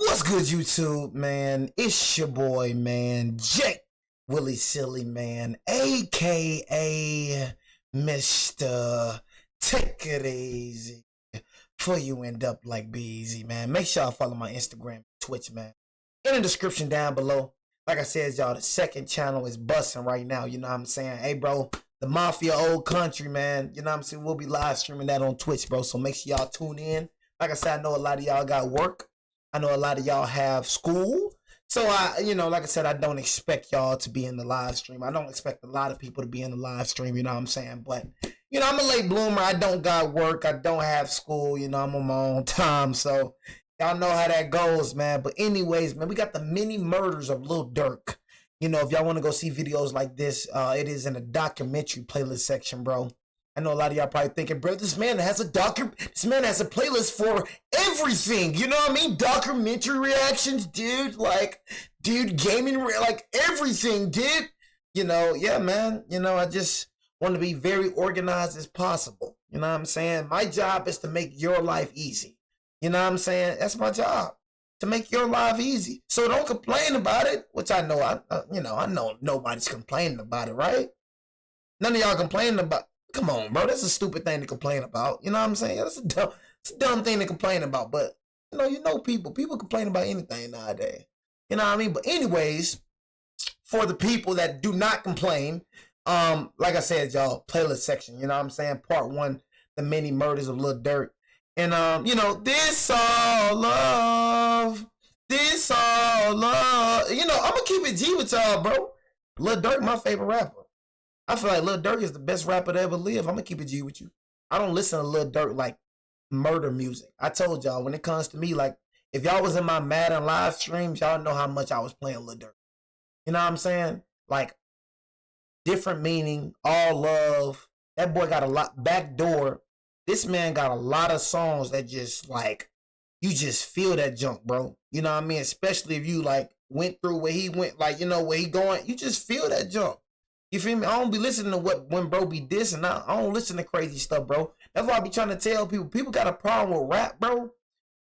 What's good, YouTube, man? It's your boy, man, Jake Willie Silly, man, aka Mr. Take It Easy. Before you end up like Be Easy, man, make sure y'all follow my Instagram, Twitch, man. In the description down below. Like I said, y'all, the second channel is busting right now. You know what I'm saying? Hey, bro, the Mafia Old Country, man. You know what I'm saying? We'll be live streaming that on Twitch, bro. So make sure y'all tune in. Like I said, I know a lot of y'all got work. I know a lot of y'all have school. So, like I said, I don't expect y'all to be in the live stream. I don't expect a lot of people to be in the live stream, you know what I'm saying? But, I'm a late bloomer. I don't got work. I don't have school. I'm on my own time. So, y'all know how that goes, man. But anyways, man, we got the mini murders of Lil Durk. If y'all want to go see videos like this, it is in the documentary playlist section, bro. I know a lot of y'all probably thinking, bro, this man has a playlist for everything. You know what I mean? Documentary reactions, dude. Gaming, everything, dude. Yeah, man. I just want to be very organized as possible. You know what I'm saying? My job is to make your life easy. You know what I'm saying? That's my job, to make your life easy. So don't complain about it, which I know, I know nobody's complaining about it, right? None of y'all complaining about. Come on, bro. That's a stupid thing to complain about. You know what I'm saying? That's a dumb thing to complain about. But, people complain about anything nowadays. You know what I mean? But anyways, for the people that do not complain, like I said, y'all, playlist section. You know what I'm saying? Part 1, the many murders of Lil Durk. And, this all love. This all love. I'm going to keep it G with y'all, bro. Lil Durk, my favorite rapper. I feel like Lil Durk is the best rapper to ever live. I'm going to keep it G with you. I don't listen to Lil Durk like murder music. I told y'all, when it comes to me, like, if y'all was in my Madden live streams, y'all know how much I was playing Lil Durk. You know what I'm saying? Like, different meaning, all love. That boy got a lot, backdoor. This man got a lot of songs that just, like, you just feel that junk, bro. You know what I mean? Especially if you, like, went through where he went, like, where he going. You just feel that junk. You feel me? I don't be listening to when bro be dissing. I don't listen to crazy stuff, bro. That's why I be trying to tell people. People got a problem with rap, bro.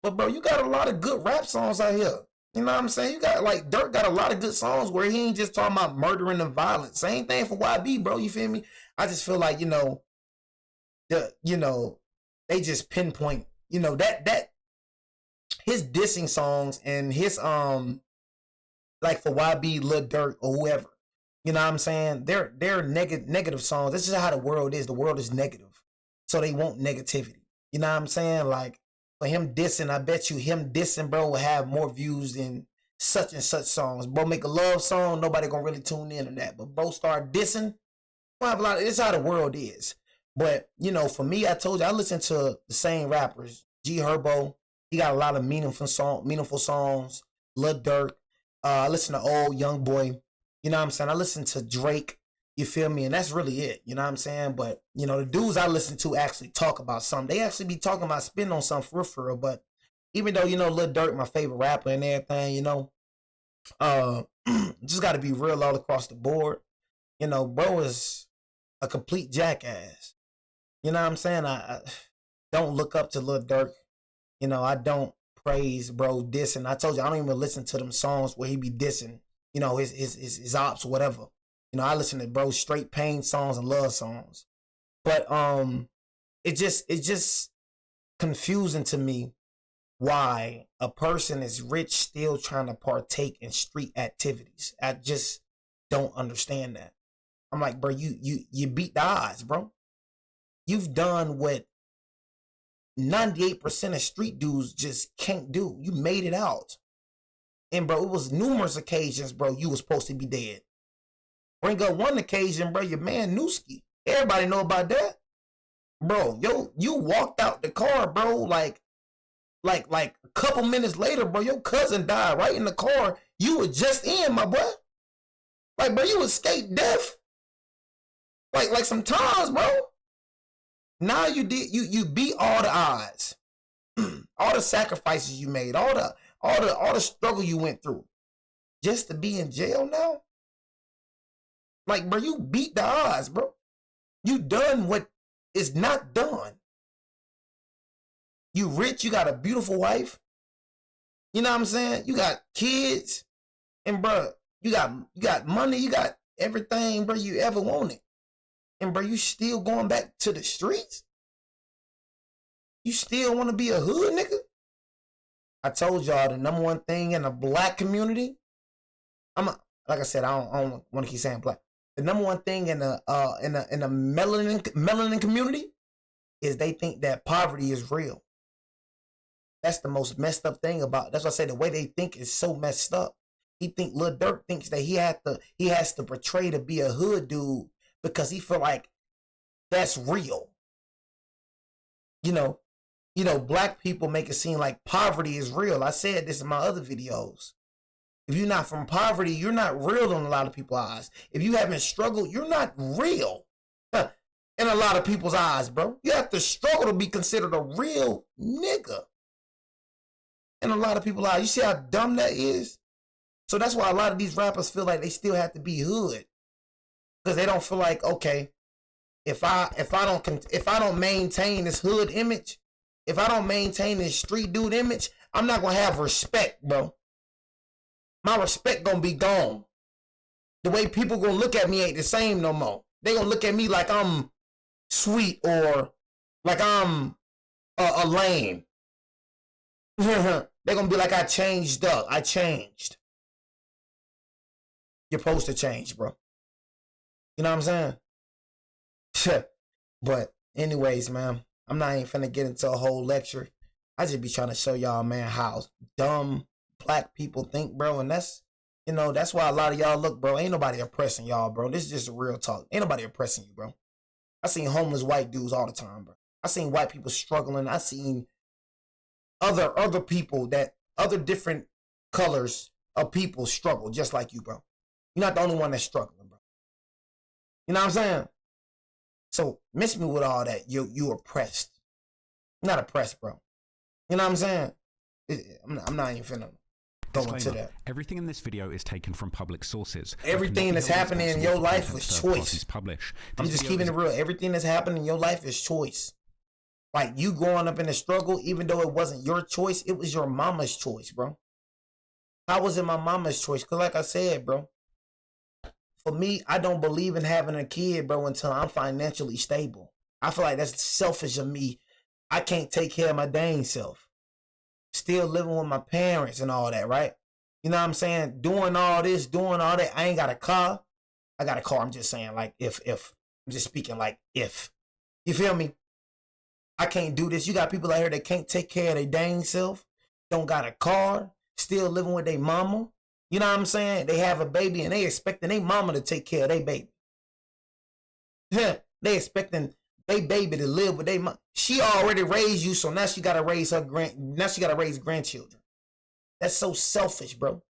But, bro, you got a lot of good rap songs out here. You know what I'm saying? You got, like, Durk got a lot of good songs where he ain't just talking about murdering and violence. Same thing for YB, bro. You feel me? I just feel like, they just pinpoint, that his dissing songs and his, like for YB, Lil Durk, or whoever. You know what I'm saying? They're negative songs. This is how the world is. The world is negative. So they want negativity. You know what I'm saying? Like, for him dissing, I bet you him dissing, bro, will have more views than such and such songs. Bro, make a love song, nobody gonna really tune in on that. But bro start dissing, we'll have a lot. It's how the world is. But, for me, I told you, I listen to the same rappers. G Herbo, he got a lot of meaningful songs. Lil Durk, I listen to old Young Boy. You know what I'm saying? I listen to Drake, you feel me? And that's really it, you know what I'm saying? But, the dudes I listen to actually talk about something. They actually be talking about spitting on something for real. But even though, Lil Durk, my favorite rapper and everything, just got to be real all across the board. Bro is a complete jackass. You know what I'm saying? I don't look up to Lil Durk. I don't praise bro dissing. I told you, I don't even listen to them songs where he be dissing. His ops, whatever. I listen to bro straight pain songs and love songs. But it's just confusing to me why a person is rich still trying to partake in street activities. I just don't understand that. I'm like, bro, you beat the odds, bro. You've done what 98% of street dudes just can't do. You made it out. And, bro, it was numerous occasions, bro, you was supposed to be dead. Bring up one occasion, bro, your man Newski. Everybody know about that. Bro, you walked out the car, bro, like a couple minutes later, bro, your cousin died right in the car you were just in, my boy. Like, bro, you escaped death. Like sometimes, bro. Now you beat all the odds. All the sacrifices you made, all the struggle you went through just to be in jail now? Like, bro, you beat the odds, bro. You done what is not done. You rich, you got a beautiful wife. You know what I'm saying? You got kids, and bro, you got money, you got everything, bro, you ever wanted. And bro, you still going back to the streets? You still want to be a hood nigga? I told y'all the number one thing in the black community. Like I said, I don't want to keep saying black. The number one thing in the melanin community is they think that poverty is real. That's the most messed up thing about. That's why I say the way they think is so messed up. He think Lil Durk thinks that he has to portray to be a hood dude because he feel like that's real. You know, black people make it seem like poverty is real. I said this in my other videos. If you're not from poverty, you're not real in a lot of people's eyes. If you haven't struggled, you're not real in a lot of people's eyes, bro. You have to struggle to be considered a real nigga in a lot of people's eyes. You see how dumb that is? So that's why a lot of these rappers feel like they still have to be hood, because they don't feel like, okay, if I don't maintain this hood image, if I don't maintain this street dude image, I'm not gonna have respect, bro. My respect gonna be gone. The way people gonna look at me ain't the same no more. They gonna look at me like I'm sweet or like I'm a lame. They gonna be like, I changed up. I changed. You're supposed to change, bro. You know what I'm saying? But anyways, man, I'm not even finna get into a whole lecture. I just be trying to show y'all, man, how dumb black people think, bro. And that's, you know, that's why a lot of y'all look, bro. Ain't nobody oppressing y'all, bro. This is just a real talk. Ain't nobody oppressing you, bro. I seen homeless white dudes all the time, bro. I seen white people struggling. I seen other people that other different colors of people struggle just like you, bro. You're not the only one that's struggling, bro. You know what I'm saying? So miss me with all that. You oppressed. I'm not oppressed, bro. You know what I'm saying? I'm not even finna go into that. Everything in this video is taken from public sources. Everything that's happening in your life is choice. I'm just keeping it real. Everything that's happening in your life is choice. Like you growing up in a struggle, even though it wasn't your choice, it was your mama's choice, bro. How was it my mama's choice? Because like I said, bro, for me, I don't believe in having a kid, bro, until I'm financially stable. I feel like that's selfish of me. I can't take care of my dang self. Still living with my parents and all that, right? You know what I'm saying? Doing all this, doing all that. I ain't got a car. I got a car. I'm just saying, like, if. I'm just speaking like if. You feel me? I can't do this. You got people out here that can't take care of their dang self. Don't got a car. Still living with their mama. You know what I'm saying? They have a baby and they expecting their mama to take care of their baby. They expecting their baby to live with their mom. She already raised you, so now she gotta raise grandchildren. That's so selfish, bro.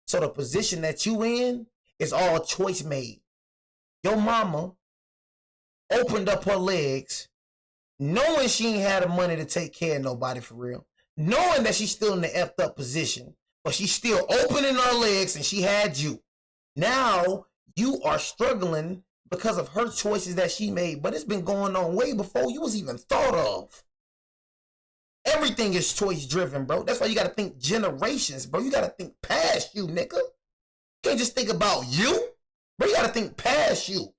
So the position that you in is all choice made. Your mama opened up her legs, knowing she ain't had the money to take care of nobody for real, knowing that she's still in the effed up position, but she's still opening her legs and she had you. Now you are struggling because of her choices that she made, but it's been going on way before you was even thought of. Everything is choice driven, bro. That's why you gotta think generations, bro. You gotta think past you, nigga. You can't just think about you, bro. You gotta think past you.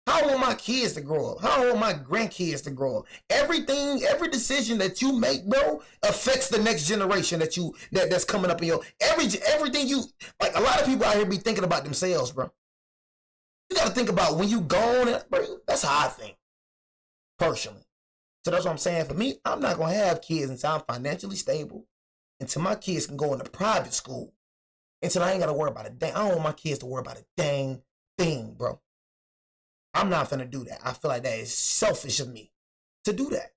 How I want my kids to grow up? How I want my grandkids to grow up? Everything, every decision that you make, bro, affects the next generation that's coming up in your everything you like. A lot of people out here be thinking about themselves, bro. You gotta think about when you gone, bro. That's how I think, personally. So that's what I'm saying. For me, I'm not gonna have kids until I'm financially stable, until my kids can go into private school, until I ain't gotta worry about a dang. I don't want my kids to worry about a dang thing, bro. I'm not gonna do that. I feel like that is selfish of me to do that.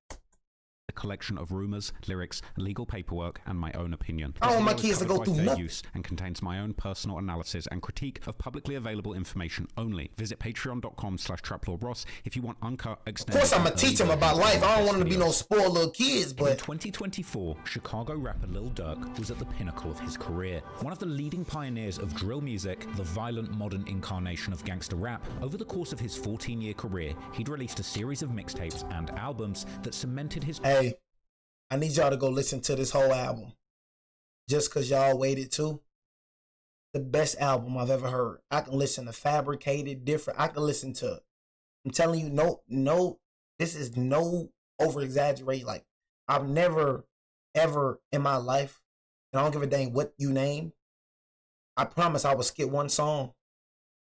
A collection of rumors, lyrics, legal paperwork, and my own opinion. I don't want my kids to go through nothing. Use and contains my own personal analysis and critique of publicly available information only. Visit patreon.com/traplordross if you want uncut, extended. Of course, I'm gonna teach them about life. I don't want them to be no spoiled little kids. But in 2024, Chicago rapper Lil Durk was at the pinnacle of his career. One of the leading pioneers of drill music, the violent modern incarnation of gangster rap. Over the course of his 14-year career, he'd released a series of mixtapes and albums that cemented his. Hey, I need y'all to go listen to this whole album. Just Cause Y'all Waited Too. The best album I've ever heard. I can listen to Fabricated, different. I can listen to, I'm telling you, no, this is no over exaggerate. Like, I've never, ever in my life, and I don't give a dang what you name, I promise I will skip one song.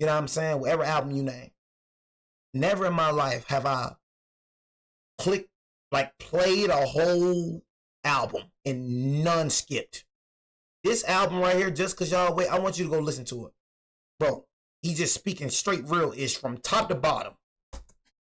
You know what I'm saying? Whatever album you name. Never in my life have I played a whole album and none skipped. This album right here, Just Cause Y'all Wait, I want you to go listen to it. Bro, he's just speaking straight real-ish from top to bottom.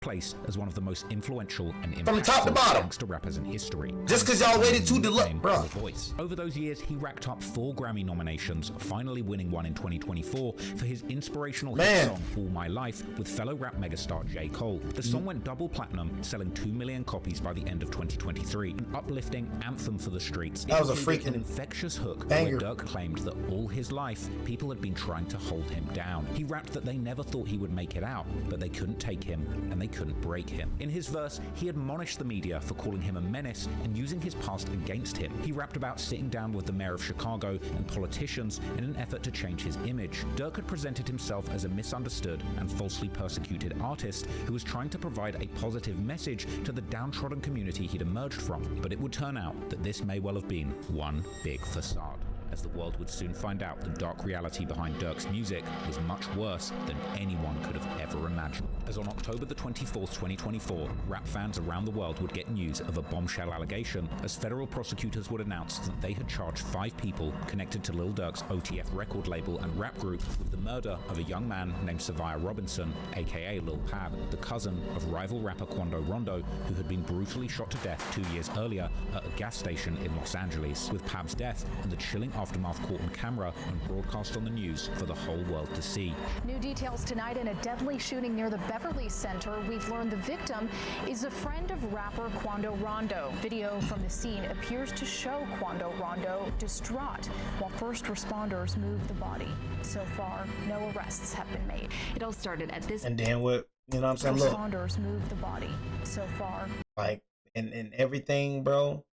Place as one of the most influential and from top to bottom gangster rappers in history. Just Cause Y'all Waited Too, bro. Voice. Over those years, he racked up 4 Grammy nominations, finally winning one in 2024 for his inspirational hit song All My Life with fellow rap megastar J. Cole. The song went double platinum, selling 2 million copies by the end of 2023. An uplifting anthem for the streets. That was a freaking infectious hook banger. Where Durk claimed that all his life, people had been trying to hold him down. He rapped that they never thought he would make it out, but they couldn't take him and they couldn't break him. In his verse, he admonished the media for calling him a menace and using his past against him. He rapped about sitting down with the mayor of Chicago and politicians in an effort to change his image. Durk had presented himself as a misunderstood and falsely persecuted artist who was trying to provide a positive message to the downtrodden community he'd emerged from. But it would turn out that this may well have been one big facade, as the world would soon find out the dark reality behind Durk's music was much worse than anyone could have ever imagined. As on October the 24th, 2024, rap fans around the world would get news of a bombshell allegation as federal prosecutors would announce that they had charged 5 people connected to Lil Durk's OTF record label and rap group with the murder of a young man named Savia Robinson, aka Lil Pab, the cousin of rival rapper Quando Rondo, who had been brutally shot to death 2 years earlier at a gas station in Los Angeles. With Pab's death and the chilling aftermath caught on camera and broadcast on the news for the whole world to see. New details tonight in a deadly shooting near the Beverly Center. We've learned the victim is a friend of rapper Quando Rondo. Video from the scene appears to show Quando Rondo distraught while first responders move the body. So far, no arrests have been made. It all started at this. And then what, you know what I'm saying? Look. Responders move the body. So far. Like, and everything, bro.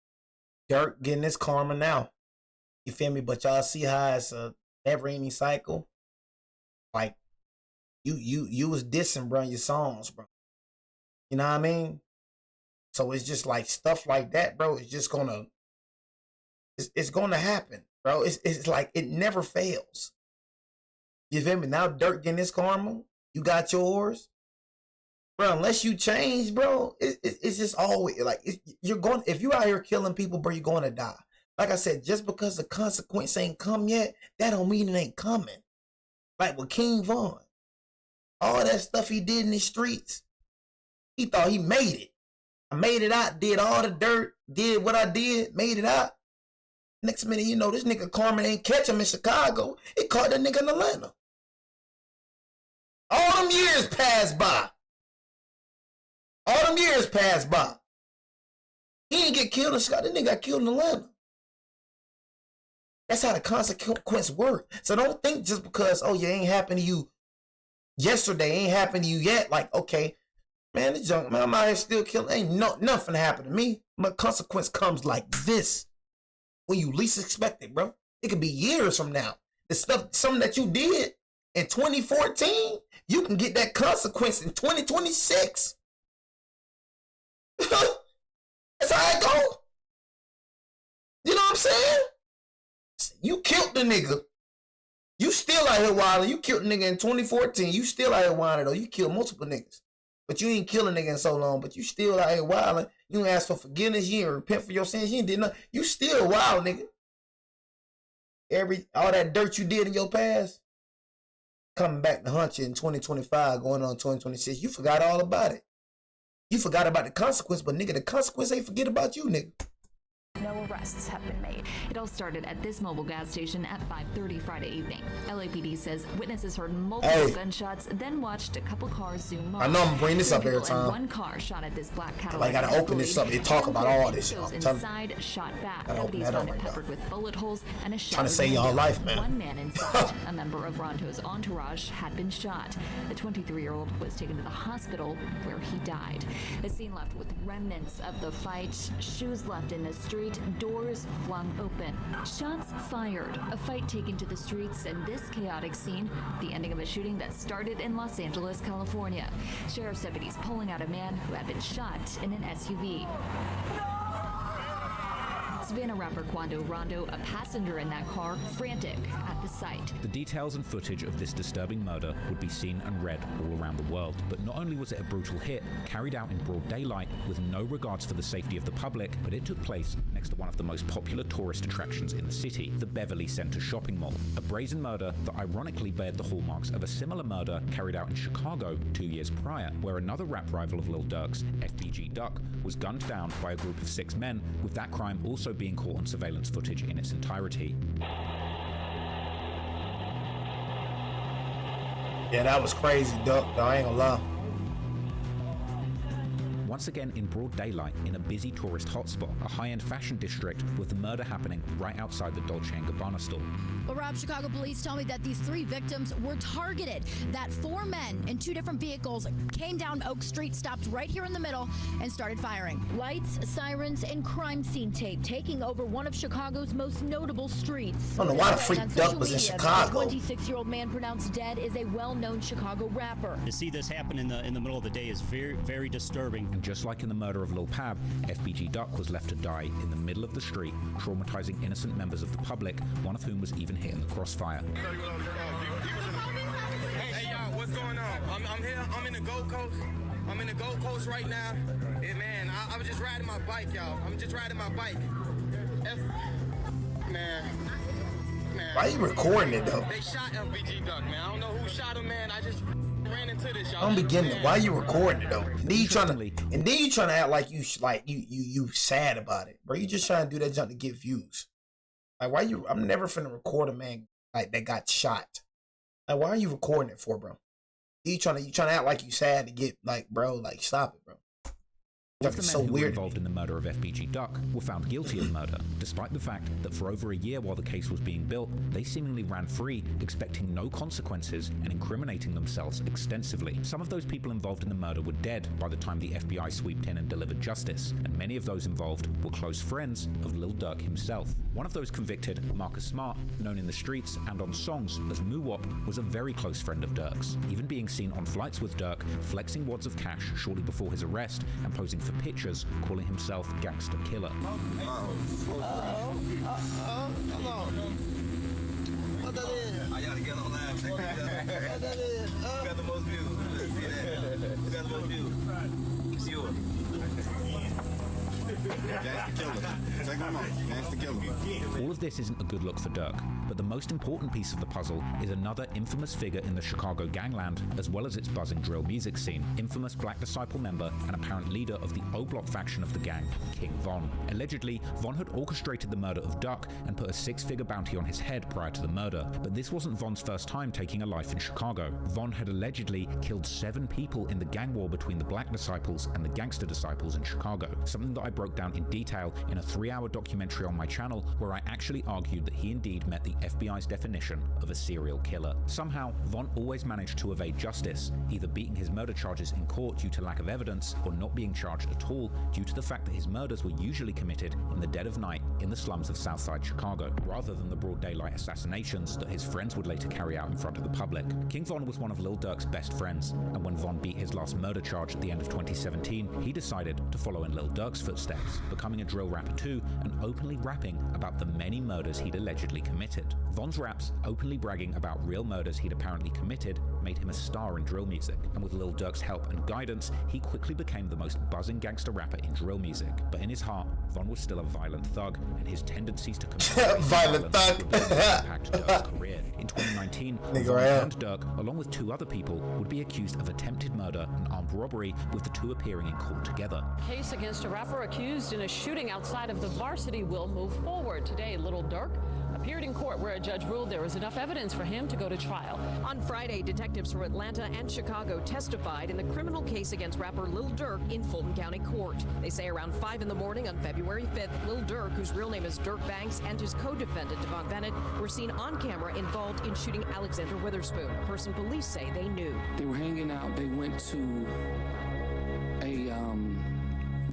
Durk getting his karma now. You feel me? But y'all see how it's a never-ending cycle. Like, you was dissing, bro, your songs, bro. You know what I mean? So it's just like stuff like that, bro. It's just gonna, it's gonna happen, bro. It's like it never fails. You feel me? Now Durk getting his karma. You got yours, bro. Unless you change, bro, it's just always like you're going. If you out here killing people, bro, you're going to die. Like I said, just because the consequence ain't come yet, that don't mean it ain't coming. Like with King Von. All that stuff he did in the streets, he thought he made it. I made it out, did all the dirt, did what I did, made it out. Next minute, you know, this nigga Carmen ain't catch him in Chicago. He caught that nigga in Atlanta. All them years passed by. All them years passed by. He didn't get killed in Chicago. That nigga got killed in Atlanta. That's how the consequence work. So don't think just because, oh, yeah, ain't happened to you yesterday, ain't happened to you yet. Like, okay, man, this junk, man, I'm out here still killing. Ain't nothing happened to me. My consequence comes like this. When you least expect it, bro. It could be years from now. The stuff, something that you did in 2014, you can get that consequence in 2026. That's how it go. You know what I'm saying? You killed the nigga. You still out here wilding. You killed a nigga in 2014. You still out here wilding though. You killed multiple niggas. But you ain't kill a nigga in so long. But you still out here wilding. You ain't ask for forgiveness. You ain't repent for your sins. You ain't did nothing. You still wild, nigga. All that dirt you did in your past, coming back to hunt you in 2025, going on 2026. You forgot all about it. You forgot about the consequence, but nigga, the consequence ain't forget about you, nigga. No arrests have been made. It all started at this mobile gas station at 5:30 Friday evening. LAPD says witnesses heard multiple gunshots, then watched a couple cars zoom by. I know I'm bringing this up every time. One car shot at this black Cadillac. I gotta open this up and talk about all this. Those inside shot back. Deputies found it peppered with bullet holes and a shot. Trying to save y'all life, man. One man inside, a member of Rondo's entourage, had been shot. The 23-year-old was taken to the hospital where he died. The scene left with remnants of the fight, shoes left in the street, street, doors flung open, shots fired, a fight taken to the streets, and this chaotic scene, the ending of a shooting that started in Los Angeles, California. Sheriff's deputies pulling out a man who had been shot in an SUV. Savannah rapper Quando Rondo, a passenger in that car, frantic at the sight. The details and footage of this disturbing murder would be seen and read all around the world. But not only was it a brutal hit, carried out in broad daylight with no regards for the safety of the public, but it took place next to one of the most popular tourist attractions in the city, the Beverly Center shopping mall. A brazen murder that ironically bared the hallmarks of a similar murder carried out in Chicago 2 years prior, where another rap rival of Lil Durk's, FBG Duck, was gunned down by a group of 6 men, with that crime also being caught on surveillance footage in its entirety. Yeah, that was crazy, Duck. I ain't gonna lie. Once again in broad daylight in a busy tourist hotspot, a high-end fashion district, with the murder happening right outside the Dolce & Gabbana store. Well, Rob, Chicago police tell me that these 3 victims were targeted, that 4 men in 2 different vehicles came down Oak Street, stopped right here in the middle, and started firing. Lights, sirens, and crime scene tape taking over one of Chicago's most notable streets. I don't know why the freak Duck was in Chicago. The 26-year-old man pronounced dead is a well-known Chicago rapper. To see this happen in the middle of the day is very, very disturbing. And just like in the murder of Lil Pab, FBG Duck was left to die in the middle of the street, traumatizing innocent members of the public, one of whom was even hit in the crossfire. Hey y'all, what's going on? I'm here. I'm in the Gold Coast. I'm in the Gold Coast right now. Yeah, man, I was just riding my bike, y'all. I'm just riding my bike. Man. Why are you recording it though? They shot FBG Duck, man. I don't know who shot him, man. I just ran into this, y'all. I don't be getting it. Why are you recording it though? And then you trying to act like you sad about it, bro. You just trying to do that jump to get views. Like, why you? I'm never finna record a man like that got shot. Like, why are you recording it for, bro? You trying to act like you sad to get, like, bro, like, stop it, bro. Both the men who were involved in the murder of FBG Duck were found guilty of murder, despite the fact that for over a year while the case was being built, they seemingly ran free, expecting no consequences and incriminating themselves extensively. Some of those people involved in the murder were dead by the time the FBI swooped in and delivered justice, and many of those involved were close friends of Lil Durk himself. One of those convicted, Marcus Smart, known in the streets and on songs as Moo-Wop, was a very close friend of Durk's, even being seen on flights with Durk, flexing wads of cash shortly before his arrest and posing for pictures, calling himself Gangsta Killer. What that is? I gotta get on that. What that is? Who got the most views? See that? Who got the most views? It's yours. Gangsta Killer. Check him out. Gangsta Killer. All of this isn't a good look for Durk, but the most important piece of the puzzle is another infamous figure in the Chicago gangland, as well as its buzzing drill music scene, infamous Black Disciple member and apparent leader of the O-Block faction of the gang, King Von. Allegedly, Von had orchestrated the murder of Duck and put a 6-figure bounty on his head prior to the murder, but this wasn't Von's first time taking a life in Chicago. Von had allegedly killed 7 people in the gang war between the Black Disciples and the Gangster Disciples in Chicago, something that I broke down in detail in a 3-hour documentary on my channel where I actually argued that he indeed met the FBI's definition of a serial killer. Somehow, Von always managed to evade justice, either beating his murder charges in court due to lack of evidence or not being charged at all due to the fact that his murders were usually committed in the dead of night in the slums of Southside Chicago, rather than the broad daylight assassinations that his friends would later carry out in front of the public. King Von was one of Lil Durk's best friends, and when Von beat his last murder charge at the end of 2017, he decided to follow in Lil Durk's footsteps, becoming a drill rapper too, and openly rapping about the many murders he'd allegedly committed. Von's raps, openly bragging about real murders he'd apparently committed, made him a star in drill music, and with Lil Durk's help and guidance, he quickly became the most buzzing gangster rapper in drill music. But in his heart, Von was still a violent thug, and his tendencies to commit violent thug impact Durk's career. In 2019, Von and Durk, along with 2 other people, would be accused of attempted murder and armed robbery, with the 2 appearing in court together. Case against a rapper accused in a shooting outside of the Varsity will move forward. Today, Lil Durk appeared in court where a judge ruled there was enough evidence for him to go to trial. On Friday, detectives from Atlanta and Chicago testified in the criminal case against rapper Lil Durk in Fulton County Court. They say around 5 in the morning on February 5th, Lil Durk, whose real name is Durk Banks, and his co-defendant, Devon Bennett, were seen on camera involved in shooting Alexander Witherspoon, a person police say they knew. They were hanging out. They went to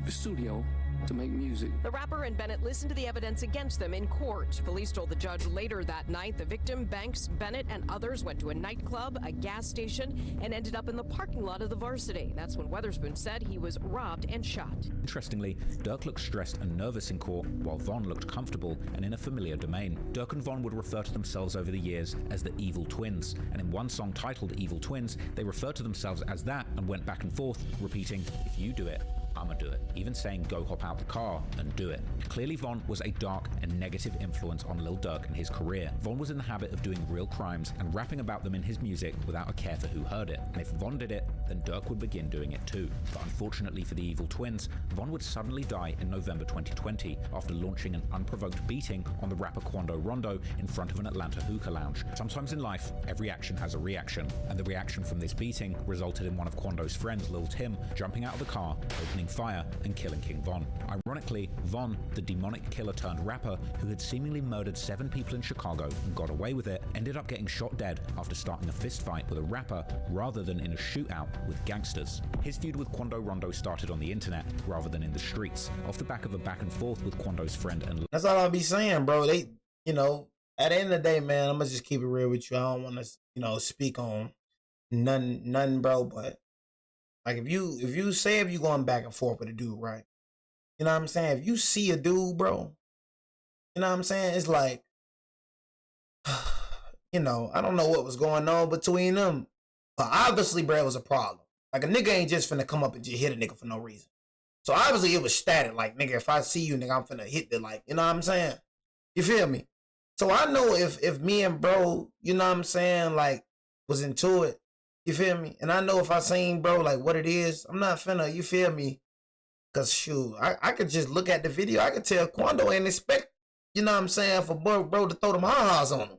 a studio to make music. The rapper and Bennett listened to the evidence against them in court. Police told the judge later that night the victim, Banks, Bennett, and others went to a nightclub, a gas station, and ended up in the parking lot of the Varsity. That's when Weatherspoon said he was robbed and shot. Interestingly, Durk looked stressed and nervous in court, while Von looked comfortable and in a familiar domain. Durk and Von would refer to themselves over the years as the Evil Twins, and in one song titled Evil Twins, they referred to themselves as that and went back and forth, repeating, "If you do it, I'ma do it," even saying go hop out the car and do it. Clearly Von was a dark and negative influence on Lil Durk and his career. Von was in the habit of doing real crimes and rapping about them in his music without a care for who heard it, and if Von did it, then Durk would begin doing it too. But unfortunately for the Evil Twins, Von would suddenly die in November 2020 after launching an unprovoked beating on the rapper Quando Rondo in front of an Atlanta hookah lounge. Sometimes in life, every action has a reaction, and the reaction from this beating resulted in one of Quando's friends, Lil Tim, jumping out of the car, opening fire, and killing King Von. Ironically, Von, the demonic killer turned rapper who had seemingly murdered 7 people in Chicago and got away with it, ended up getting shot dead after starting a fist fight with a rapper rather than in a shootout with gangsters. His feud with Quando Rondo started on the internet rather than in the streets, off the back of a back and forth with Quando's friend and... That's all I'll be saying, bro. They, at the end of the day, man, I'm gonna just keep it real with you. I don't want to, speak on nothing, bro, but like if you going back and forth with a dude, right? You know what I'm saying? If you see a dude, bro, you know what I'm saying? It's like, I don't know what was going on between them, but obviously, bro, it was a problem. Like a nigga ain't just finna come up and just hit a nigga for no reason. So obviously it was static. Like, nigga, if I see you, nigga, I'm finna hit the, like, you know what I'm saying? You feel me? So I know if me and bro, you know what I'm saying, like, was into it, you feel me? And I know if I seen, bro, like, what it is, I'm not finna, you feel me? Because, shoot, I could just look at the video. I could tell Quando ain't expect, you know what I'm saying, for bro to throw them ha-has on him.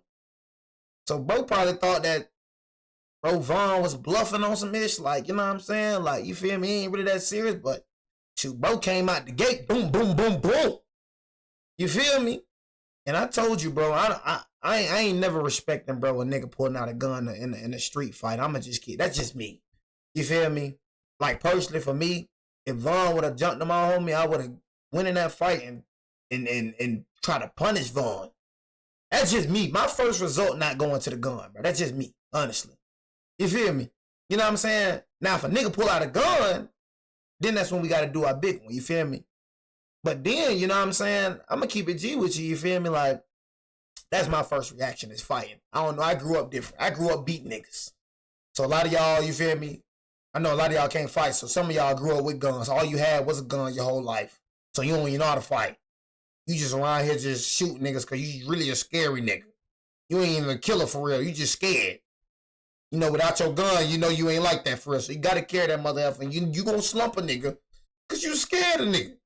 So bro probably thought that bro Von was bluffing on some ish, like, you know what I'm saying? Like, you feel me? He ain't really that serious, but, shoot, bro came out the gate, boom, boom, boom, boom. You feel me? And I told you, bro, I ain't never respecting, bro, a nigga pulling out a gun in a street fight. I'ma just kid. That's just me. You feel me? Like, personally, for me, if Von would have jumped him on me, I would have went in that fight and try to punish Von. That's just me. My first result not going to the gun, bro. That's just me, honestly. You feel me? You know what I'm saying? Now, if a nigga pull out a gun, then that's when we got to do our big one. You feel me? But then, you know what I'm saying? I'm going to keep it G with you. You feel me? Like, that's my first reaction is fighting. I don't know. I grew up different. I grew up beating niggas. So a lot of y'all, you feel me? I know a lot of y'all can't fight. So some of y'all grew up with guns. All you had was a gun your whole life. So you don't even know how to fight. You just around here just shooting niggas because you really a scary nigga. You ain't even a killer for real. You just scared. You know, without your gun, you know you ain't like that for real. So you got to carry that mother effing. You going to slump a nigga because you scared of nigga.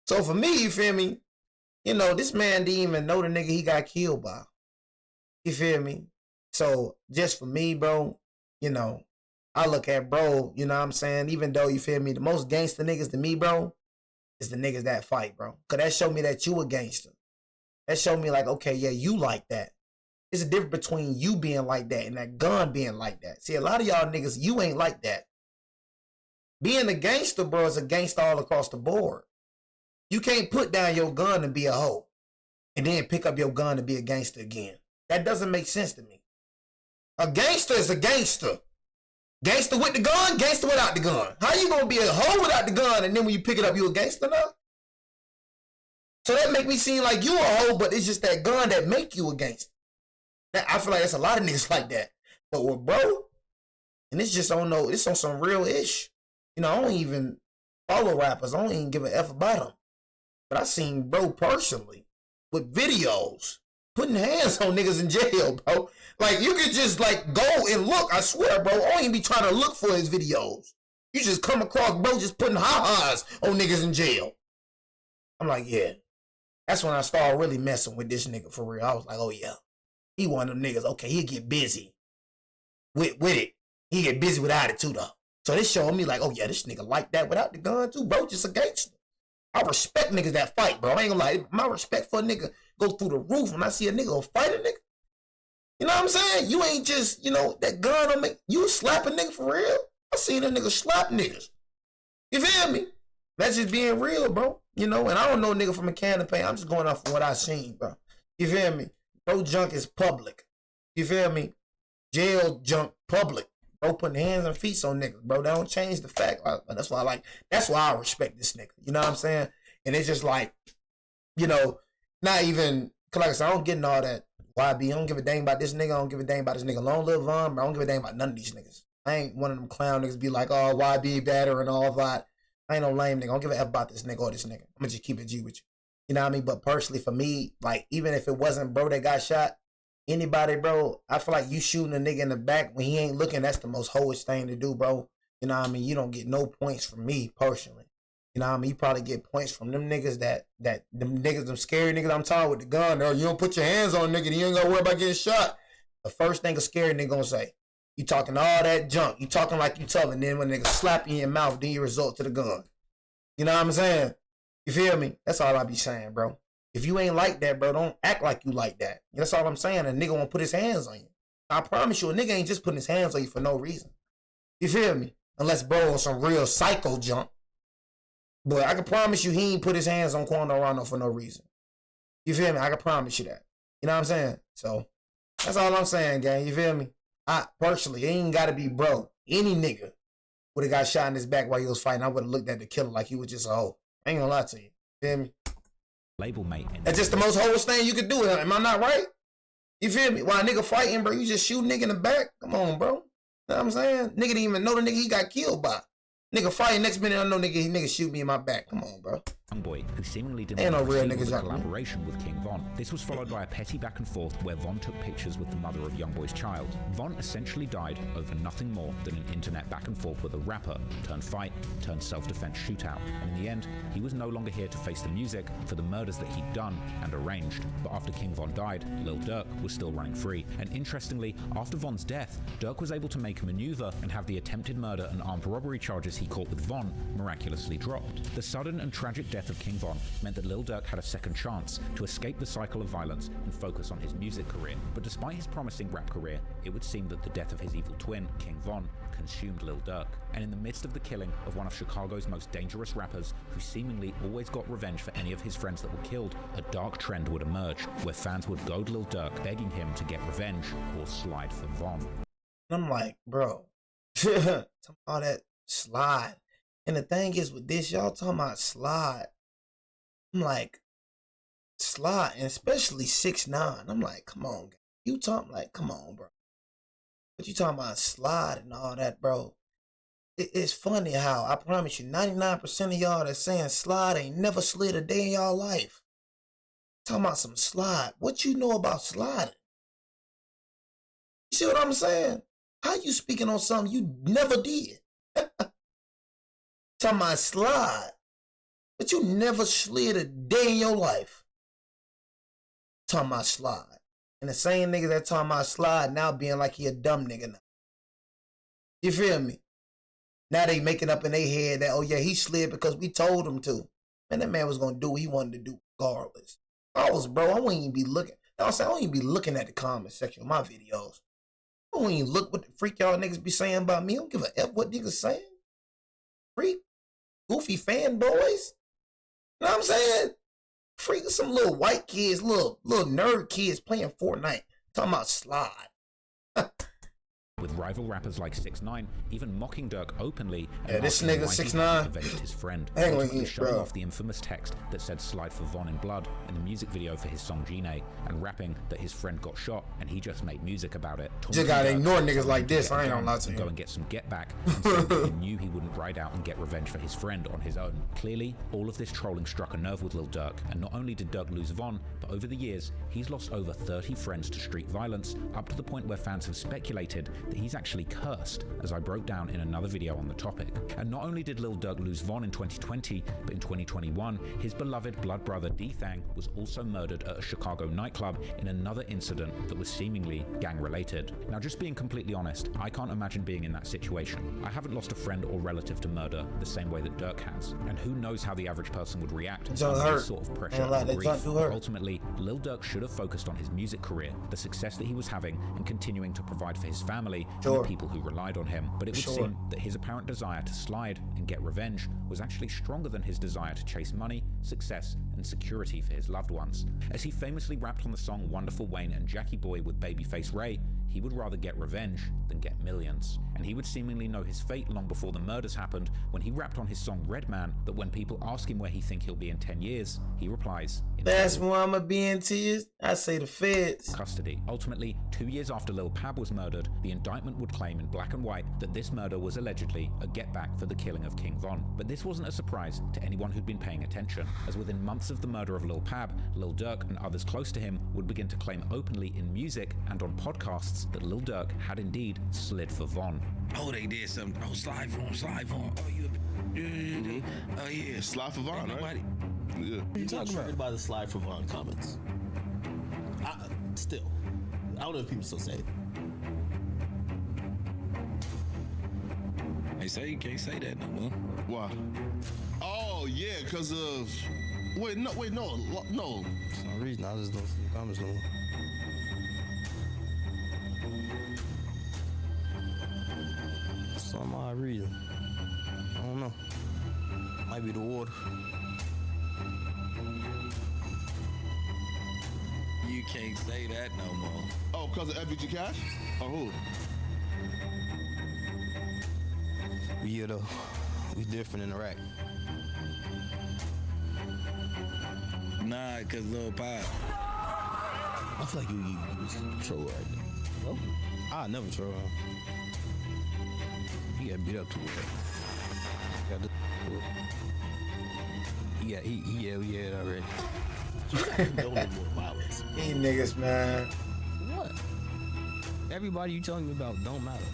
So for me, you feel me? You know, this man didn't even know the nigga he got killed by. You feel me? So just for me, bro, you know, I look at bro, you know what I'm saying? Even though, you feel me, the most gangster niggas to me, bro, is the niggas that fight, bro. Because that showed me that you a gangster. That showed me like, okay, yeah, you like that. It's a difference between you being like that and that gun being like that. See, a lot of y'all niggas, you ain't like that. Being a gangster, bro, is a gangster all across the board. You can't put down your gun and be a hoe and then pick up your gun and be a gangster again. That doesn't make sense to me. A gangster is a gangster. Gangster with the gun, gangster without the gun. How you gonna be a hoe without the gun and then when you pick it up, you a gangster now? So that make me seem like you a hoe, but it's just that gun that make you a gangster. I feel like there's a lot of niggas like that. But with bro, and it's just on it's on some real ish. You know, I don't even follow rappers. I don't even give a F about them. But I seen bro personally with videos putting hands on niggas in jail, bro. Like, you could just, like, go and look. I swear, bro. I don't even be trying to look for his videos. You just come across, bro, just putting ha-has on niggas in jail. I'm like, yeah. That's when I started really messing with this nigga for real. I was like, oh, yeah. He one of them niggas. Okay, he'll get busy with it. He get busy without it, too, though. So they showing me, like, oh, yeah, this nigga like that without the gun, too. Bro, just a gangster. I respect niggas that fight, bro. I ain't gonna lie. My respect for a nigga go through the roof when I see a nigga go fight a nigga. You know what I'm saying? You ain't just, you know, that gun on me. You slap a nigga for real? I seen a nigga slap niggas. You feel me? That's just being real, bro. You know, and I don't know nigga from a can of paint. I'm just going off of what I seen, bro. You feel me? Bro junk is public. You feel me? Jail junk public. Bro putting hands and feet on niggas, bro. That don't change the fact. That's why I respect this nigga. You know what I'm saying? And it's just like, you know, not even, cause like I said, I don't get in all that YB. I don't give a dang about this nigga. I don't give a dang about this nigga. Long live Von, bro. I don't give a dang about none of these niggas. I ain't one of them clown niggas be like, oh, YB better and all that. I ain't no lame nigga. I don't give a F about this nigga or this nigga. I'm gonna just keep it G with you. You know what I mean? But personally, for me, like, even if it wasn't bro that got shot, anybody, bro, I feel like you shooting a nigga in the back when he ain't looking, that's the most hoish thing to do, bro. You know what I mean? You don't get no points from me, personally. You know what I mean? You probably get points from them niggas them scary niggas I'm talking with the gun. Or you don't put your hands on a nigga, you ain't gonna worry about getting shot. The first thing a scary nigga gonna say, you talking all that junk. You talking like you tough, and then when nigga slap you in your mouth, then you resort to the gun. You know what I'm saying? You feel me? That's all I be saying, bro. If you ain't like that, bro, don't act like you like that. That's all I'm saying. A nigga won't put his hands on you. I promise you, a nigga ain't just putting his hands on you for no reason. You feel me? Unless bro on some real psycho junk. But I can promise you he ain't put his hands on Quando Rondo for no reason. You feel me? I can promise you that. You know what I'm saying? So, that's all I'm saying, gang. You feel me? I personally, it ain't gotta be bro. Any nigga would have got shot in his back while he was fighting. I would have looked at the killer like he was just a hoe. I ain't gonna lie to you. Feel me? Label mate. That's just the most hoish thing you could do. Am I not right? You feel me? While a nigga fighting, bro, you just shoot nigga in the back? Come on, bro. You know what I'm saying? Nigga didn't even know the nigga he got killed by. Nigga fighting, next minute I know nigga shoot me in my back. Come on, bro. Young boy who seemingly didn't Ain't no real proceed with niggas a out there. collaboration with King Von. This was followed by a petty back and forth where Von took pictures with the mother of Youngboy's child. Von essentially died over nothing more than an internet back and forth with a rapper turned fight turned self-defense shootout. And in the end, he was no longer here to face the music for the murders that he'd done and arranged. But after King Von died, Lil Durk was still running free. And interestingly, after Von's death, Durk was able to make a maneuver and have the attempted murder and armed robbery charges he caught with Von miraculously dropped. The sudden and tragic death of King Von meant that Lil Durk had a second chance to escape the cycle of violence and focus on his music career. But despite his promising rap career, it would seem that the death of his evil twin, King Von, consumed Lil Durk. And in the midst of the killing of one of Chicago's most dangerous rappers, who seemingly always got revenge for any of his friends that were killed, a dark trend would emerge, where fans would goad Lil Durk, begging him to get revenge or slide for Von. I'm like, bro, all that slide. And the thing is with this, y'all talking about slide. I'm like, slide, and especially 6ix9ine. I'm like, come on, you talking like, come on, bro. But you talking about slide and all that, bro. It's funny how, I promise you, 99% of y'all that's saying slide ain't never slid a day in y'all life. Talking about some slide. What you know about sliding? You see what I'm saying? How you speaking on something you never did? Talking about slide. But you never slid a day in your life. Talking about slide. And the same nigga that talking about slide now being like he a dumb nigga now. You feel me? Now they making up in their head that, oh yeah, he slid because we told him to. And that man was going to do what he wanted to do regardless. I wouldn't even be looking. I don't even be looking at the comment section of my videos. I don't even look what the freak y'all niggas be saying about me. I don't give a F what niggas saying. Freak. Goofy fanboys. You know what I'm saying? Freaking some little white kids, little nerd kids playing Fortnite. Talking about slide. With rival rappers like 6ix9ine even mocking Durk openly. Yeah, this nigga 6ix9ine avenged his friend, hang on ultimately here, showing bro. off the infamous text that said "slide for Von in blood" in the music video for his song Gine, and rapping that his friend got shot and he just made music about it. Just gotta ignore niggas like this. I ain't gonna lie to you. Go and get some get back. And saying that he knew he wouldn't ride out and get revenge for his friend on his own. Clearly, all of this trolling struck a nerve with Lil Durk, and not only did Durk lose Von, but over the years he's lost over 30 friends to street violence, up to the point where fans have speculated that he's actually cursed, as I broke down in another video on the topic. And not only did Lil Durk lose Von in 2020, but in 2021, his beloved blood brother D-Thang was also murdered at a Chicago nightclub in another incident that was seemingly gang-related. Now, just being completely honest, I can't imagine being in that situation. I haven't lost a friend or relative to murder the same way that Durk has, and who knows how the average person would react under this sort of pressure and grief. Ultimately, Lil Durk should have focused on his music career, the success that he was having, and continuing to provide for his family, family and Sure. the people who relied on him. But it would Sure. seem that his apparent desire to slide and get revenge was actually stronger than his desire to chase money, success, and security for his loved ones. As he famously rapped on the song Wonderful Wayne and Jackie Boy with Babyface Ray, he would rather get revenge than get millions. And he would seemingly know his fate long before the murders happened when he rapped on his song Red Man that when people ask him where he think he'll be in 10 years, he replies, That's where I'ma be in tears. I say the feds. custody. Ultimately, 2 years after Lil Pab was murdered, the indictment would claim in black and white that this murder was allegedly a get-back for the killing of King Von. But this wasn't a surprise to anyone who'd been paying attention, as within months of the murder of Lil Pab, Lil Durk and others close to him would begin to claim openly in music and on podcasts that Lil Durk had indeed slid for Von. Oh, they did something. Oh, slide for him, slide for him. Oh, you. Oh, yeah. Slide for Von, right? Yeah. You're talking about the slide for Von comments. Still, I don't know if people still say it. They say you can't say that no more. Why? Oh, yeah, because of... Wait, no. For some reason, I just don't see the comments no more. Some odd reason. I don't know. Might be the water. You can't say that no more. Oh, because of FBG Cash? Or who? Yeah, though. We different in Iraq. Nah, because Lil Pop. I feel like you was troll right now. No? I never troll him. He got beat up too bad. He had it already. Don't need more violence. These niggas, man. What? Everybody you telling me about don't matter.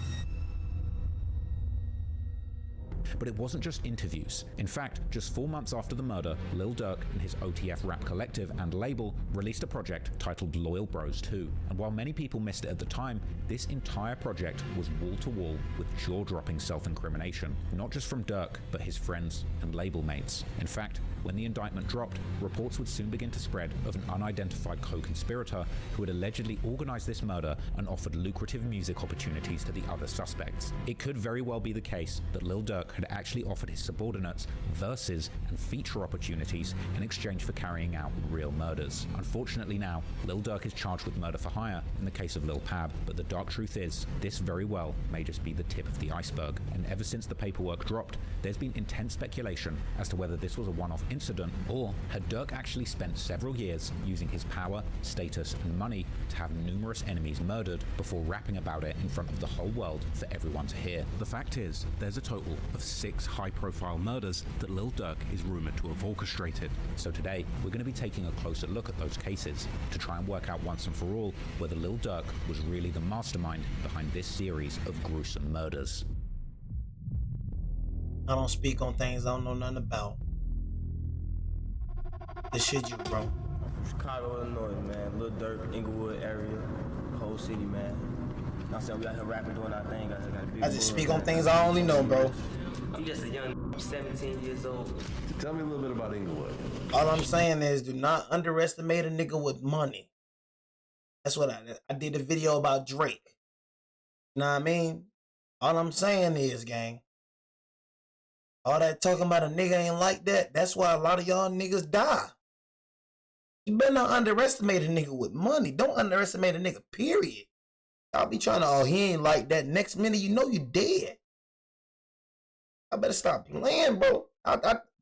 But it wasn't just interviews. In fact, just 4 months after the murder, Lil Durk and his OTF rap collective and label released a project titled Loyal Bros 2. And while many people missed it at the time, this entire project was wall-to-wall with jaw-dropping self-incrimination, not just from Durk, but his friends and label mates. In fact, when the indictment dropped, reports would soon begin to spread of an unidentified co-conspirator who had allegedly organized this murder and offered lucrative music opportunities to the other suspects. It could very well be the case that Lil Durk had actually offered his subordinates verses and feature opportunities in exchange for carrying out real murders. Unfortunately now, Lil Durk is charged with murder for hire in the case of Lil Pab, but the dark truth is, this very well may just be the tip of the iceberg. And ever since the paperwork dropped, there's been intense speculation as to whether this was a one-off incident, or had Durk actually spent several years using his power, status, and money to have numerous enemies murdered before rapping about it in front of the whole world for everyone to hear. The fact is, there's a total of 6 high-profile murders that Lil Durk is rumored to have orchestrated. So today, we're going to be taking a closer look at those cases to try and work out once and for all whether Lil Durk was really the mastermind behind this series of gruesome murders. I don't speak on things I don't know nothing about. This shit you, bro. I'm from Chicago, Illinois, man. Lil Durk, Inglewood area, whole city, man. I'm saying we out here rapping, doing our thing. I just speak on things I only know, bro. I'm just a young, 17 years old. Tell me a little bit about Inglewood. All I'm saying is, do not underestimate a nigga with money. That's what I did a video about Drake. You know what I mean? All I'm saying is, gang, all that talking about a nigga ain't like that. That's why a lot of y'all niggas die. You better not underestimate a nigga with money. Don't underestimate a nigga, period. Y'all be trying to, oh, he ain't like that. Next minute, you know you dead. I better stop playing, bro.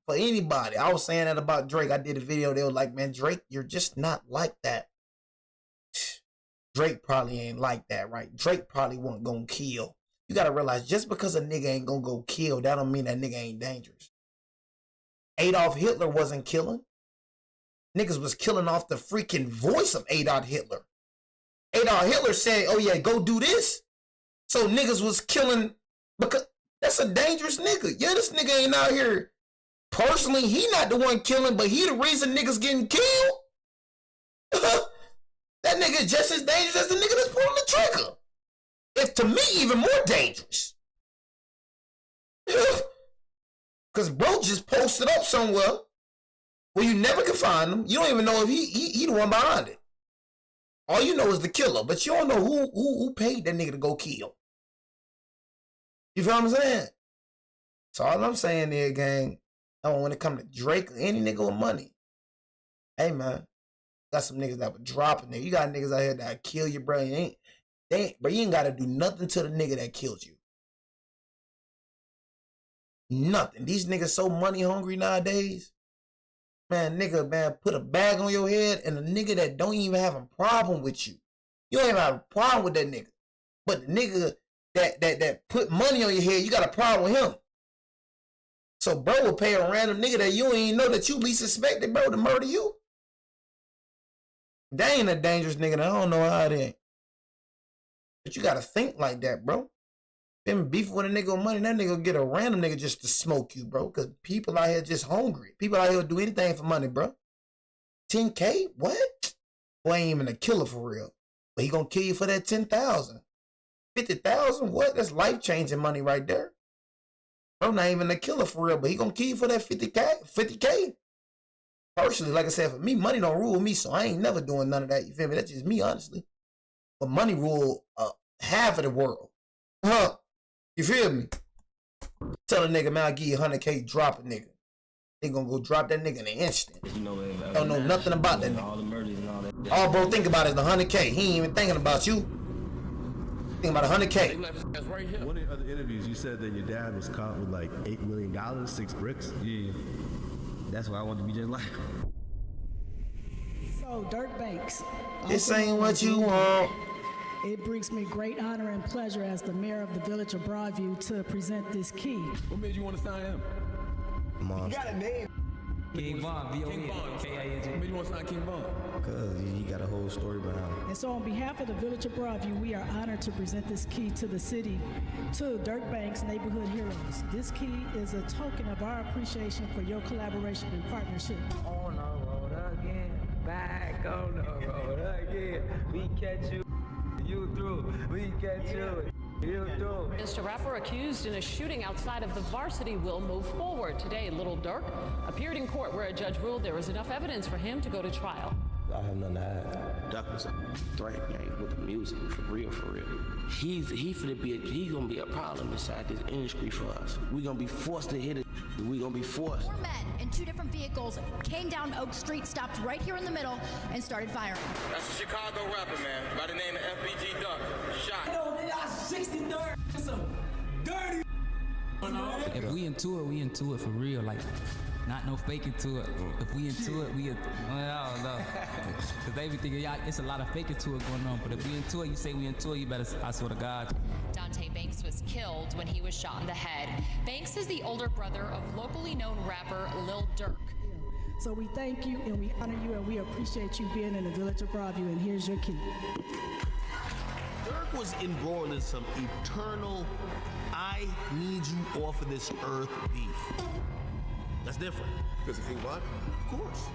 For anybody. I was saying that about Drake. I did a video. They were like, man, Drake, you're just not like that. Drake probably ain't like that, right? Drake probably wasn't gonna kill. You gotta realize, just because a nigga ain't gonna go kill, that don't mean that nigga ain't dangerous. Adolf Hitler wasn't killing. Niggas was killing off the freaking voice of Adolf Hitler. Adolf Hitler said, oh yeah, go do this. So niggas was killing, because that's a dangerous nigga. Yeah, this nigga ain't out here. Personally, he not the one killing, but he the reason niggas getting killed. That nigga is just as dangerous as the nigga that's pulling the trigger. If to me, even more dangerous. Because bro just posted up somewhere where you never can find him. You don't even know if he the one behind it. All you know is the killer, but you don't know who paid that nigga to go kill. You feel what I'm saying? So all I'm saying is, gang, when it comes to Drake or any nigga with money, hey, man, got some niggas that would drop a nigga. You got niggas out here that kill you, bro. You ain't got to do nothing to the nigga that killed you. Nothing. These niggas so money hungry nowadays. Man, nigga, man, put a bag on your head and a nigga that don't even have a problem with you. You don't even have a problem with that nigga. But the nigga that put money on your head, you got a problem with him. So bro will pay a random nigga that you ain't even know that you least suspected, bro, to murder you. That ain't a dangerous nigga. I don't know how it ain't. But you gotta think like that, bro. Been beefing with a nigga with money, that nigga will get a random nigga just to smoke you, bro. Cause people out here just hungry. People out here will do anything for money, bro. 10K? What? Boy ain't even a killer for real. But he gonna kill you for that 10,000. 50,000? What? That's life-changing money right there. Bro not even a killer for real, but he gonna kill you for that 50K. Personally, like I said, for me, money don't rule me, so I ain't never doing none of that. You feel me? That's just me, honestly. But money rule half of the world. Huh? You feel me? Tell a nigga, man, I'll give you 100K, drop a nigga. They gonna go drop that nigga in an instant. Don't know nothing about that nigga. All the murders and all that. All bro think about is the 100K. He ain't even thinking about you. Thinking about 100K. One of the other interviews, you said that your dad was caught with like $8 million, 6 bricks. Yeah. That's why I wanted to be just like him. So, Durk Banks. This ain't what you want. It brings me great honor and pleasure as the mayor of the village of Broadview to present this key. What made you want to sign him? Monster. You got a name. King Von, King Von. What made you want to sign King Von? Because he got a whole story behind it. And so on behalf of the village of Broadview, we are honored to present this key to the city, to Durk Banks Neighborhood Heroes. This key is a token of our appreciation for your collaboration and partnership. On the road again, back on the road again. We catch you, you through. We catch you. Mr. Rapper accused in a shooting outside of the varsity will move forward. Today, Lil Durk appeared in court where a judge ruled there was enough evidence for him to go to trial. I have nothing to hide. Duck was a threat, gang, with the music, for real, for real. He gonna be a problem inside this industry for us. We gonna be forced to hit it. We gonna be forced. 4 men in 2 different vehicles came down Oak Street, stopped right here in the middle, and started firing. That's a Chicago rapper, man, by the name of FBG Duck. Shot. Yo, they got 60 dirt. Some dirty. If we into it for real. Like, not no faking to it. If we into it, I don't know. Because they be thinking, yeah, it's a lot of faking to it going on. But if we into it, you say we into it, you better, I swear to God. Dante Banks was killed when he was shot in the head. Banks is the older brother of locally known rapper Lil Durk. So we thank you and we honor you and we appreciate you being in the village of Broadview, and here's your key. Durk was embroiled in some eternal, I need you off of this earth beef. That's different. Because he what? Of course.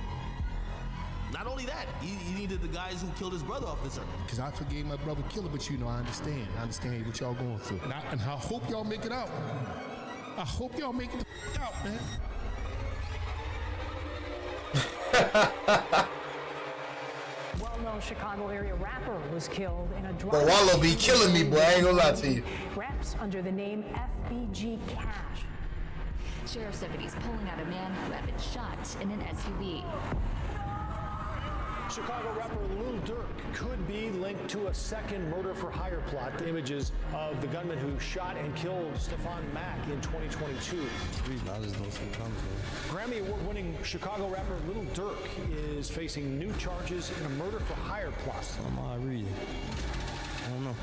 Not only that, he needed the guys who killed his brother off this earth. Because I forgave my brother killer, but you know, I understand. I understand what y'all going through. And I hope y'all make it out. I hope y'all make it out, man. Well-known Chicago area rapper was killed in a drive. But Wallow be killing me, boy. I ain't gonna lie to you. Raps under the name FBG Cash. Sheriff's deputies pulling out a man who had been shot in an SUV. Chicago rapper Lil Durk could be linked to a second murder-for-hire plot. Images of the gunman who shot and killed Stefan Mack in 2022. I just don't see it coming. Grammy Award-winning Chicago rapper Lil Durk is facing new charges in a murder-for-hire plot. I'm not reading. I don't know.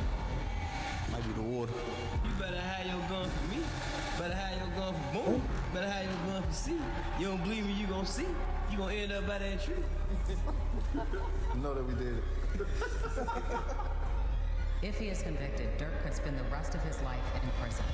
Might be the water. You better have your gun for me. Better have your gun for Boom. Better have your gun for C. You don't believe me, you gonna see. You gonna end up by that tree. Know that we did it. If he is convicted, Durk could spend the rest of his life in prison.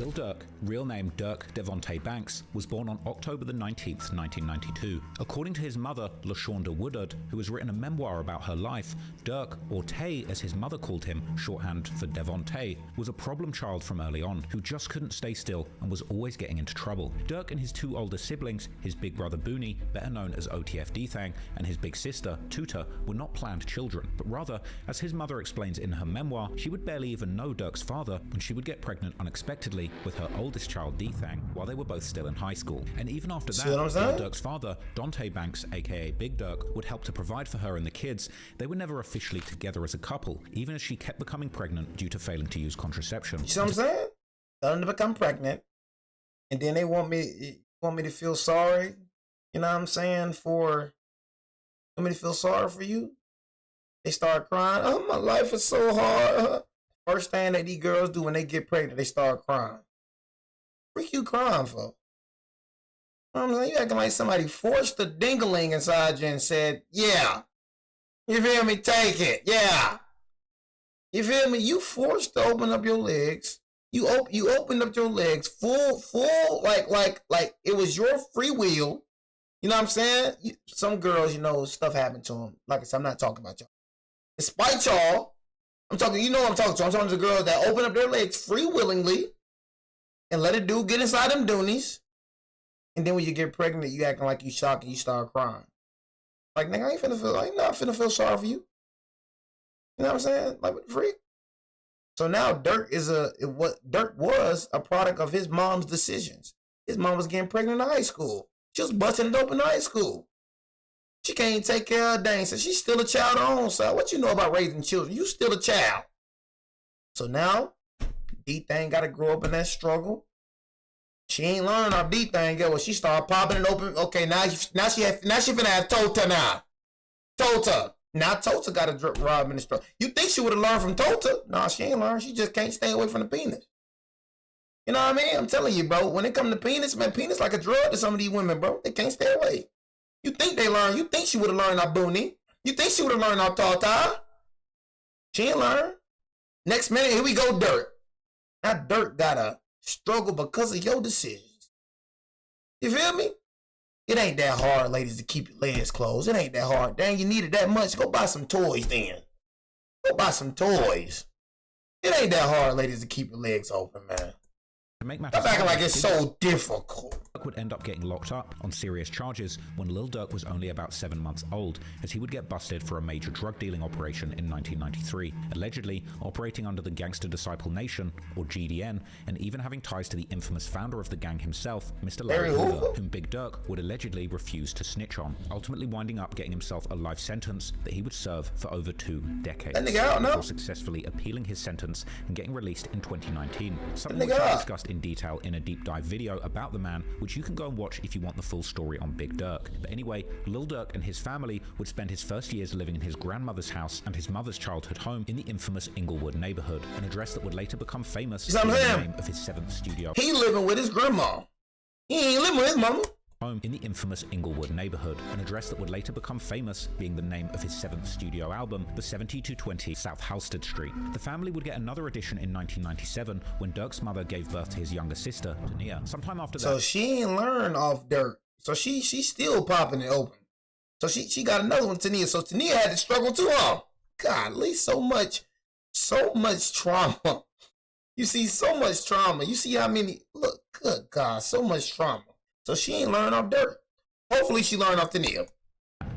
Lil Durk, real name Durk Devontae Banks, was born on October the 19th, 1992. According to his mother, LaShonda Woodard, who has written a memoir about her life, Durk, or Tay as his mother called him, shorthand for Devontae, was a problem child from early on who just couldn't stay still and was always getting into trouble. Durk and his two older siblings, his big brother Booney, better known as OTF Dthang, and his big sister, Tuta, were not planned children, but rather, as his mother explains in her memoir, she would barely even know Durk's father when she would get pregnant unexpectedly with her oldest child Dthang while they were both still in high school. And even after that, Lil Durk's father, Dante Banks, aka Big Durk, would help to provide for her and the kids. They were never officially together as a couple, even as she kept becoming pregnant due to failing to use contraception. You see what I'm saying? Tell them to become pregnant, and then they want me to feel sorry. You know what I'm saying? Want me to feel sorry for you? They start crying. Oh, my life is so hard. First thing that these girls do when they get pregnant, they start crying. What you crying for? You know what I'm saying? You acting like somebody forced a dingling inside you and said, yeah. You feel me? Take it. Yeah. You feel me? You forced to open up your legs. You opened up your legs full, like it was your free will. You know what I'm saying? Some girls, stuff happened to them. Like I said, I'm not talking about y'all. Despite y'all, I'm talking, what I'm talking to. I'm talking to the girls that open up their legs free willingly and let a dude get inside them doonies. And then when you get pregnant, you acting like you shocked and you start crying. Like, nigga, I ain't not finna feel sorry for you. You know what I'm saying? Like, what the freak? So now Durk was a product of his mom's decisions. His mom was getting pregnant in high school. She was busting it open in high school. She can't take care of her dang, so she's still a child her own side. What you know about raising children? You still a child. So now, D-Thang got to grow up in that struggle. She ain't learned how D-Thang get. Well, she started popping it open. Okay, now she finna have Tota now. Tota. Now Tota got to rob in the struggle. You think she would have learned from Tota? No, she ain't learned. She just can't stay away from the penis. You know what I mean? I'm telling you, bro. When it comes to penis, man, penis like a drug to some of these women, bro. They can't stay away. You think they learned? You think she would have learned our Booney? You think she would have learned our Tata? She ain't learned. Next minute, here we go, Durk. Now Durk gotta struggle because of your decisions. You feel me? It ain't that hard, ladies, to keep your legs closed. It ain't that hard. Dang, you need it that much. Go buy some toys then. Go buy some toys. It ain't that hard, ladies, to keep your legs open, man. To make matters acting like it's so difficult. Durk would end up getting locked up on serious charges when Lil Durk was only about 7 months old, as he would get busted for a major drug dealing operation in 1993, allegedly operating under the Gangster Disciple Nation, or GDN, and even having ties to the infamous founder of the gang himself, Mr. Larry Hoover, whom Big Durk would allegedly refuse to snitch on, ultimately winding up getting himself a life sentence that he would serve for over 2 decades, before successfully appealing his sentence and getting released in 2019. Something which I discussed in detail in a deep dive video about the man, which you can go and watch if you want the full story on Big Durk. But anyway, Lil Durk and his family would spend his first years living in his grandmother's house and his mother's childhood home in the infamous Inglewood neighborhood, an address that would later become famous for the name of his 7th studio. He living with his grandma. He ain't living with his mama. Home in the infamous Inglewood neighborhood, an address that would later become famous being the name of his 7th studio album, the 7220 South Halsted Street. The family would get another addition in 1997 when Durk's mother gave birth to his younger sister, Tania. Sometime after that. So she ain't learned off Durk. So she's still popping it open. So she got another one, Tania. So Tania had to struggle too, huh? Golly, so much trauma. You see so much trauma. You see how many, look, good God, so much trauma. So she ain't learned off Durk. Hopefully she learned off Tania.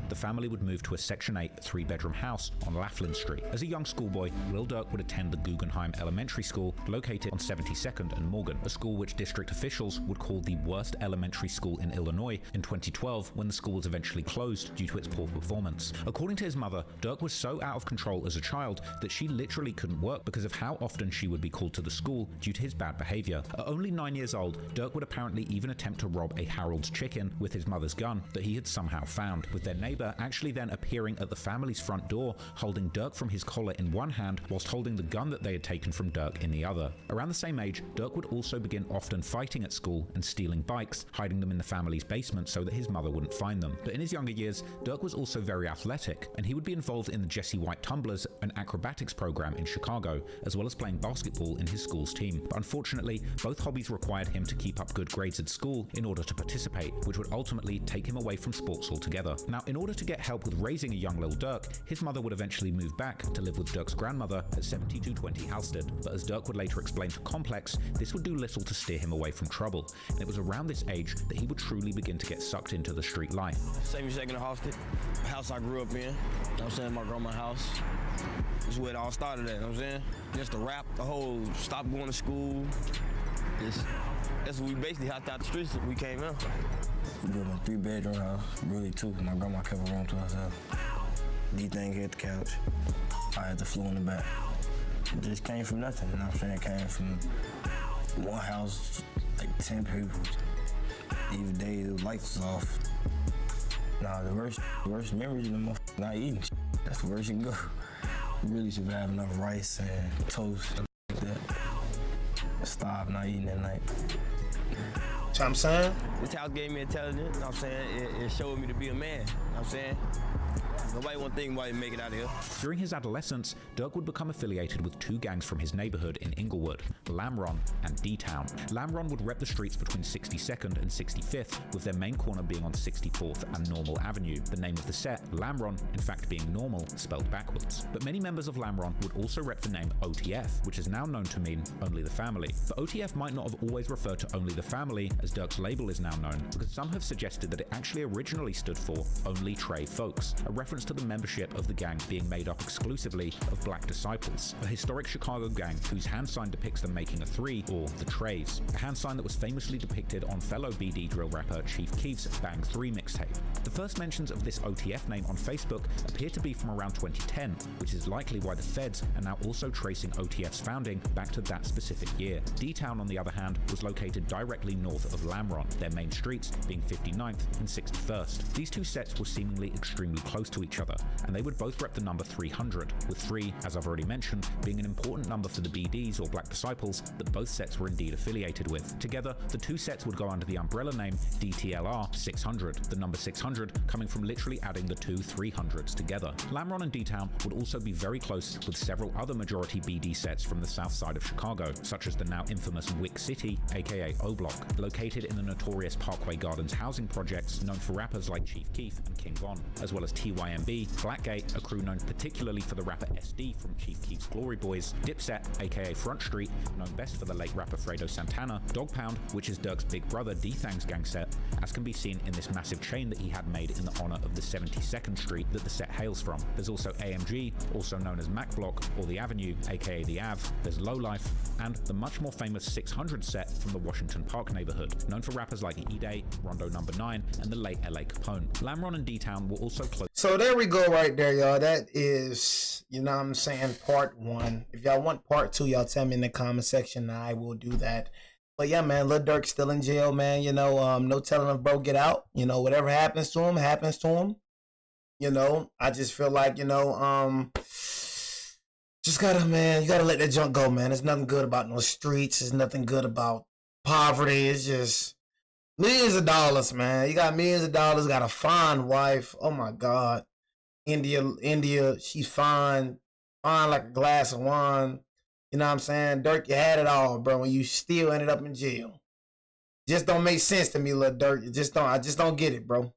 The family would move to a Section 8 3-bedroom house on Laughlin Street. As a young schoolboy, Lil Durk would attend the Guggenheim Elementary School, located on 72nd and Morgan, a school which district officials would call the worst elementary school in Illinois in 2012 when the school was eventually closed due to its poor performance. According to his mother, Durk was so out of control as a child that she literally couldn't work because of how often she would be called to the school due to his bad behavior. At only 9 years old, Durk would apparently even attempt to rob a Harold's Chicken with his mother's gun that he had somehow found, with their neighbor killer actually then appearing at the family's front door, holding Durk from his collar in one hand whilst holding the gun that they had taken from Durk in the other. Around the same age, Durk would also begin often fighting at school and stealing bikes, hiding them in the family's basement so that his mother wouldn't find them. But in his younger years, Durk was also very athletic, and he would be involved in the Jesse White Tumblers, an acrobatics program in Chicago, as well as playing basketball in his school's team. But unfortunately, both hobbies required him to keep up good grades at school in order to participate, which would ultimately take him away from sports altogether. Now, in order to get help with raising a young Lil Durk, his mother would eventually move back to live with Durk's grandmother at 7220 Halstead. But as Durk would later explain to Complex, this would do little to steer him away from trouble, and it was around this age that he would truly begin to get sucked into the street life. 72nd Halstead, the house I grew up in. You know what I'm saying? My grandma's house. This is where it all started at, you know what I'm saying? Just the rap, the whole stop going to school. That's what we basically hopped out the streets when we came in. We grew up in a 3-bedroom house, really 2. My grandma kept a room to herself. D-thing hit the couch. I had the floor in the back. It just came from nothing, you know what I'm saying? It came from one house, like 10 people. Even day the lights was off. Nah, the worst memories of the motherfucker not eating. That's the worst you can go. Really survive enough rice and toast and like that. Starve not eating at night. So I'm saying? This house gave me intelligence, you know what I'm saying? It showed me to be a man, you know what I'm saying? Nobody won't think why he make it out of here. During his adolescence, Durk would become affiliated with 2 gangs from his neighborhood in Inglewood, Lamron and D-Town. Lamron would rep the streets between 62nd and 65th, with their main corner being on 64th and Normal Avenue. The name of the set, Lamron, in fact being normal, spelled backwards. But many members of Lamron would also rep the name OTF, which is now known to mean Only the Family. But OTF might not have always referred to Only the Family, as Durk's label is now known, because some have suggested that it actually originally stood for Only Trey Folks, a reference to the membership of the gang being made up exclusively of black disciples, a historic Chicago gang whose hand sign depicts them making a 3, or the Treys, a hand sign that was famously depicted on fellow BD drill rapper Chief Keef's Bang 3 mixtape. The first mentions of this OTF name on Facebook appear to be from around 2010, which is likely why the feds are now also tracing OTF's founding back to that specific year. D-Town, on the other hand, was located directly north of Lamron, their main streets being 59th and 61st. These 2 sets were seemingly extremely close to each other, and they would both rep the number 300, with 3, as I've already mentioned, being an important number for the BDs or Black Disciples that both sets were indeed affiliated with. Together, the 2 sets would go under the umbrella name DTLR 600, the number 600 coming from literally adding the 2 300s together. Lamron and D-Town would also be very close with several other majority BD sets from the south side of Chicago, such as the now infamous Wick City, aka O-Block, located in the notorious Parkway Gardens housing projects known for rappers like Chief Keef and King Von, as well as TYMB, Blackgate, a crew known particularly for the rapper SD from Chief Keef's Glory Boys, Dipset, aka Front Street, known best for the late rapper Fredo Santana, Dog Pound, which is Durk's big brother D-Thang's gang set, as can be seen in this massive chain that he had made in the honor of the 72nd Street that the set hails from. There's also AMG, also known as Mac Block, or the Avenue, aka the Ave, there's Lowlife, and the much more famous 600 set from the Washington Park neighborhood, known for rappers like E-Day, Rondo No. 9, and the late LA Capone. Lamron and D-Town were also close. So there we go right there, y'all. That is, you know what I'm saying, part 1. If y'all want part 2, y'all tell me in the comment section and I will do that. But yeah, man, Lil Durk still in jail, man. You know, no telling if bro get out. You know, whatever happens to him, happens to him. You know, I just feel like, you know, just gotta, man, you gotta let that junk go, man. There's nothing good about no streets. There's nothing good about poverty. It's just millions of dollars, man. You got millions of dollars, got a fine wife. Oh my God. India, she's fine like a glass of wine. You know what I'm saying? Durk, you had it all, bro, and you still ended up in jail. Just don't make sense to me, Lil Durk. I just don't get it, bro.